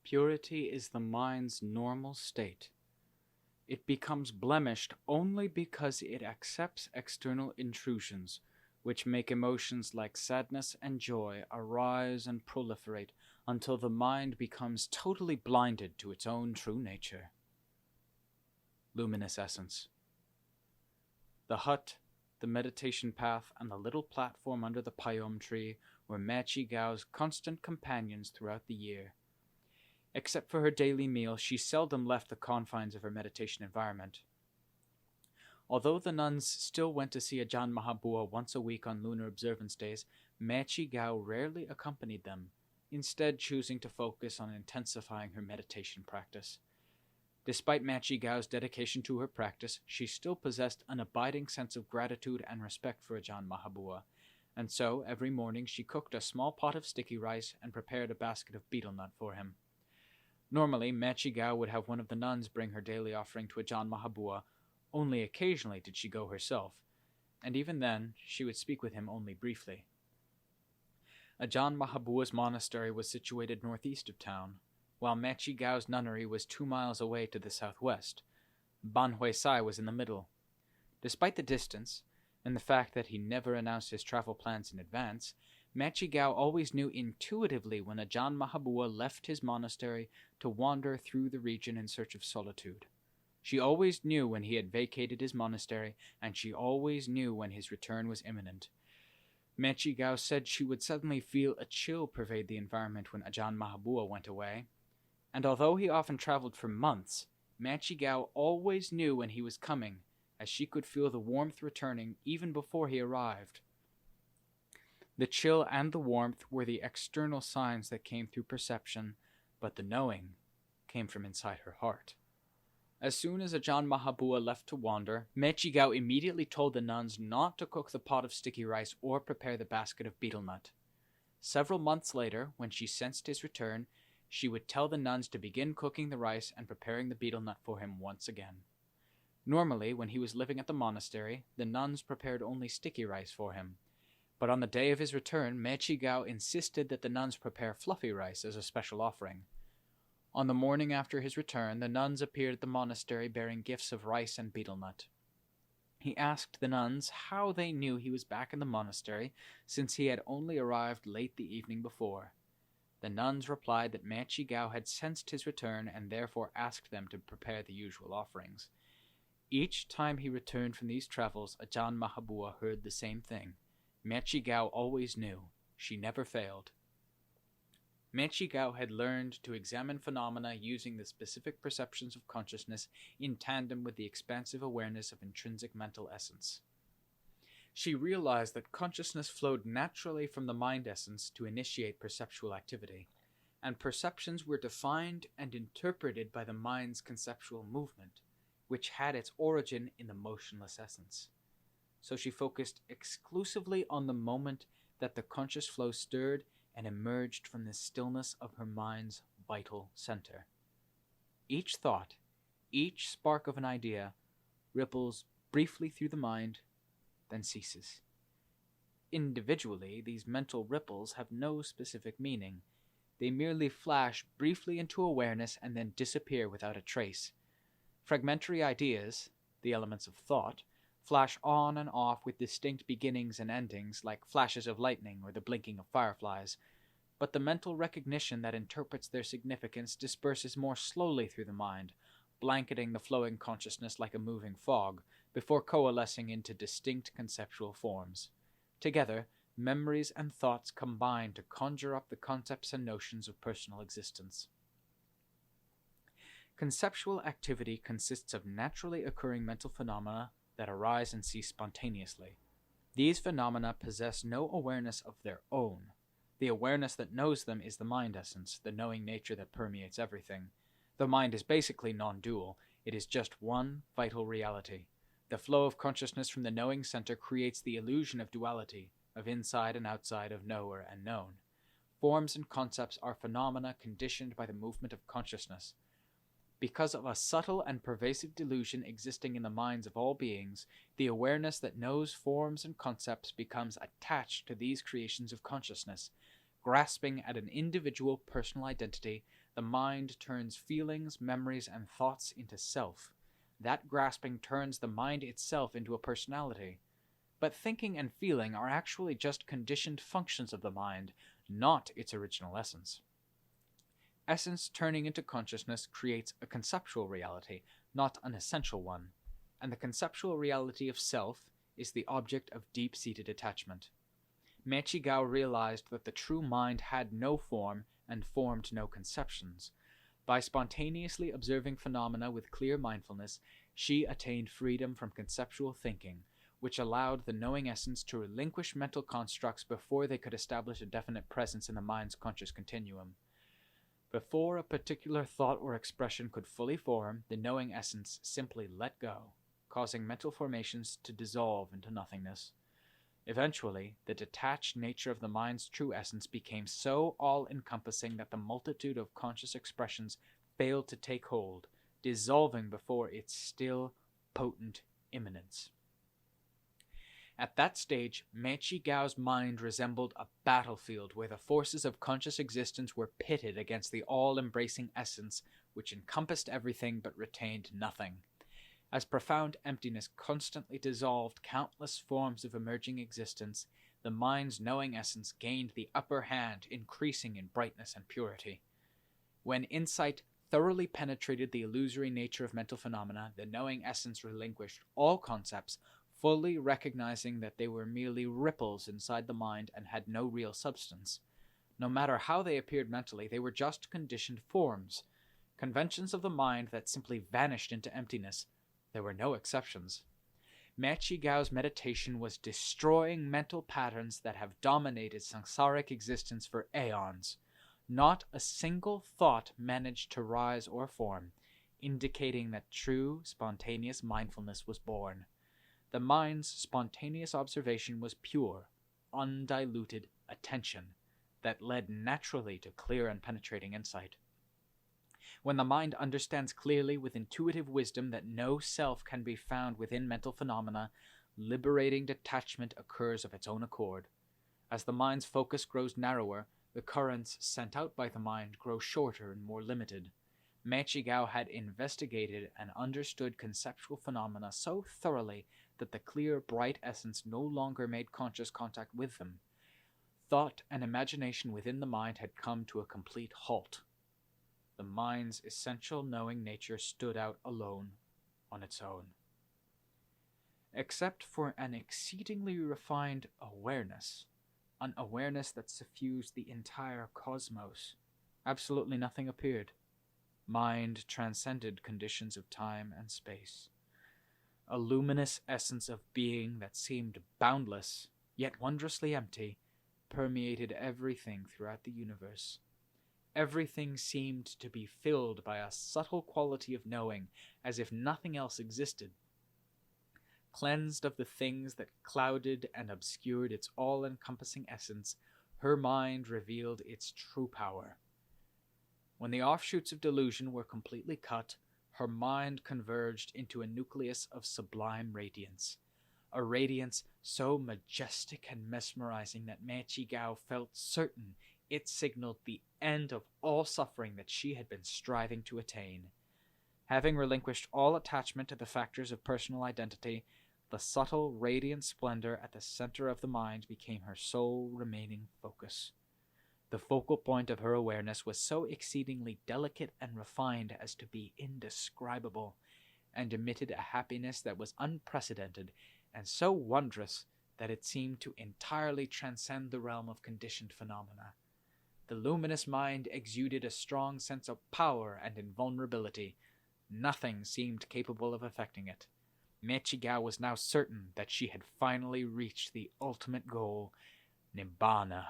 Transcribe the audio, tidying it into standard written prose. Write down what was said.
Purity is the mind's normal state. It becomes blemished only because it accepts external intrusions, which make emotions like sadness and joy arise and proliferate until the mind becomes totally blinded to its own true nature. Luminous Essence. The hut, the meditation path, and the little platform under the payom tree were Chee Kaew's constant companions throughout the year. Except for her daily meal, she seldom left the confines of her meditation environment. Although the nuns still went to see Ajaan Mahabua once a week on lunar observance days, Chee Kaew rarely accompanied them, instead choosing to focus on intensifying her meditation practice. Despite Chee Kaew's dedication to her practice, she still possessed an abiding sense of gratitude and respect for Ajaan Mahabua, and so every morning she cooked a small pot of sticky rice and prepared a basket of betel nut for him. Normally, Chee Kaew would have one of the nuns bring her daily offering to Ajaan Mahabua. Only occasionally did she go herself, and even then she would speak with him only briefly. Ajaan Mahabua's monastery was situated northeast of town, while Chee Kaew's nunnery was 2 miles away to the southwest. Ban Hui Sai was in the middle. Despite the distance, and the fact that he never announced his travel plans in advance, Chee Kaew always knew intuitively when Ajaan Mahabua left his monastery to wander through the region in search of solitude. She always knew when he had vacated his monastery, and she always knew when his return was imminent. Chee Kaew said she would suddenly feel a chill pervade the environment when Ajaan Mahabua went away, and although he often traveled for months, Chee Kaew always knew when he was coming, as she could feel the warmth returning even before he arrived. The chill and the warmth were the external signs that came through perception, but the knowing came from inside her heart. As soon as Ajaan Mahabua left to wander, Chee Kaew immediately told the nuns not to cook the pot of sticky rice or prepare the basket of betel nut. Several months later, when she sensed his return, she would tell the nuns to begin cooking the rice and preparing the betel nut for him once again. Normally, when he was living at the monastery, the nuns prepared only sticky rice for him. But on the day of his return, Chee Kaew insisted that the nuns prepare fluffy rice as a special offering. On the morning after his return, the nuns appeared at the monastery bearing gifts of rice and betel nut. He asked the nuns how they knew he was back in the monastery, since he had only arrived late the evening before. The nuns replied that Chee Kaew had sensed his return and therefore asked them to prepare the usual offerings. Each time he returned from these travels, Ajaan Mahabua heard the same thing. Chee Kaew always knew. She never failed. Chee Kaew had learned to examine phenomena using the specific perceptions of consciousness in tandem with the expansive awareness of intrinsic mental essence. She realized that consciousness flowed naturally from the mind essence to initiate perceptual activity, and perceptions were defined and interpreted by the mind's conceptual movement, which had its origin in the motionless essence. So she focused exclusively on the moment that the conscious flow stirred and emerged from the stillness of her mind's vital center. Each thought, each spark of an idea, ripples briefly through the mind, then ceases. Individually, these mental ripples have no specific meaning. They merely flash briefly into awareness and then disappear without a trace. Fragmentary ideas, the elements of thought, flash on and off with distinct beginnings and endings like flashes of lightning or the blinking of fireflies, but the mental recognition that interprets their significance disperses more slowly through the mind, blanketing the flowing consciousness like a moving fog, before coalescing into distinct conceptual forms. Together, memories and thoughts combine to conjure up the concepts and notions of personal existence. Conceptual activity consists of naturally occurring mental phenomena that arise and cease spontaneously. These phenomena possess no awareness of their own. The awareness that knows them is the mind essence, the knowing nature that permeates everything. The mind is basically non-dual. It is just one vital reality. The flow of consciousness from the knowing center creates the illusion of duality, of inside and outside, of knower and known. Forms and concepts are phenomena conditioned by the movement of consciousness. Because of a subtle and pervasive delusion existing in the minds of all beings, the awareness that knows forms and concepts becomes attached to these creations of consciousness, Grasping at an individual personal identity, the mind turns feelings, memories, and thoughts into self. That grasping turns the mind itself into a personality. But thinking and feeling are actually just conditioned functions of the mind, not its original essence. Essence turning into consciousness creates a conceptual reality, not an essential one, and the conceptual reality of self is the object of deep-seated attachment. Chee realized that the true mind had no form and formed no conceptions. By spontaneously observing phenomena with clear mindfulness, she attained freedom from conceptual thinking, which allowed the knowing essence to relinquish mental constructs before they could establish a definite presence in the mind's conscious continuum. Before a particular thought or expression could fully form, the knowing essence simply let go, causing mental formations to dissolve into nothingness. Eventually, the detached nature of the mind's true essence became so all-encompassing that the multitude of conscious expressions failed to take hold, dissolving before its still, potent immanence. At that stage, Chee mind resembled a battlefield where the forces of conscious existence were pitted against the all-embracing essence which encompassed everything but retained nothing. As profound emptiness constantly dissolved countless forms of emerging existence, the mind's knowing essence gained the upper hand, increasing in brightness and purity. When insight thoroughly penetrated the illusory nature of mental phenomena, the knowing essence relinquished all concepts, fully recognizing that they were merely ripples inside the mind and had no real substance. No matter how they appeared mentally, they were just conditioned forms, conventions of the mind that simply vanished into emptiness. There were no exceptions. Chee meditation was destroying mental patterns that have dominated samsaric existence for aeons. Not a single thought managed to rise or form, indicating that true, spontaneous mindfulness was born. The mind's spontaneous observation was pure, undiluted attention that led naturally to clear and penetrating insight. When the mind understands clearly with intuitive wisdom that no self can be found within mental phenomena, liberating detachment occurs of its own accord. As the mind's focus grows narrower, the currents sent out by the mind grow shorter and more limited. Chee had investigated and understood conceptual phenomena so thoroughly that the clear, bright essence no longer made conscious contact with them. Thought and imagination within the mind had come to a complete halt. The mind's essential knowing nature stood out alone on its own. Except for an exceedingly refined awareness, an awareness that suffused the entire cosmos, absolutely nothing appeared. Mind transcended conditions of time and space. A luminous essence of being that seemed boundless, yet wondrously empty, permeated everything throughout the universe. Everything seemed to be filled by a subtle quality of knowing, as if nothing else existed. Cleansed of the things that clouded and obscured its all-encompassing essence, her mind revealed its true power. When the offshoots of delusion were completely cut, her mind converged into a nucleus of sublime radiance, a radiance so majestic and mesmerizing that Chee felt certain it signaled the end of all suffering that she had been striving to attain. Having relinquished all attachment to the factors of personal identity, the subtle, radiant splendor at the center of the mind became her sole remaining focus. The focal point of her awareness was so exceedingly delicate and refined as to be indescribable, and emitted a happiness that was unprecedented and so wondrous that it seemed to entirely transcend the realm of conditioned phenomena. The luminous mind exuded a strong sense of power and invulnerability. Nothing seemed capable of affecting it. Chee was now certain that she had finally reached the ultimate goal, Nibbana.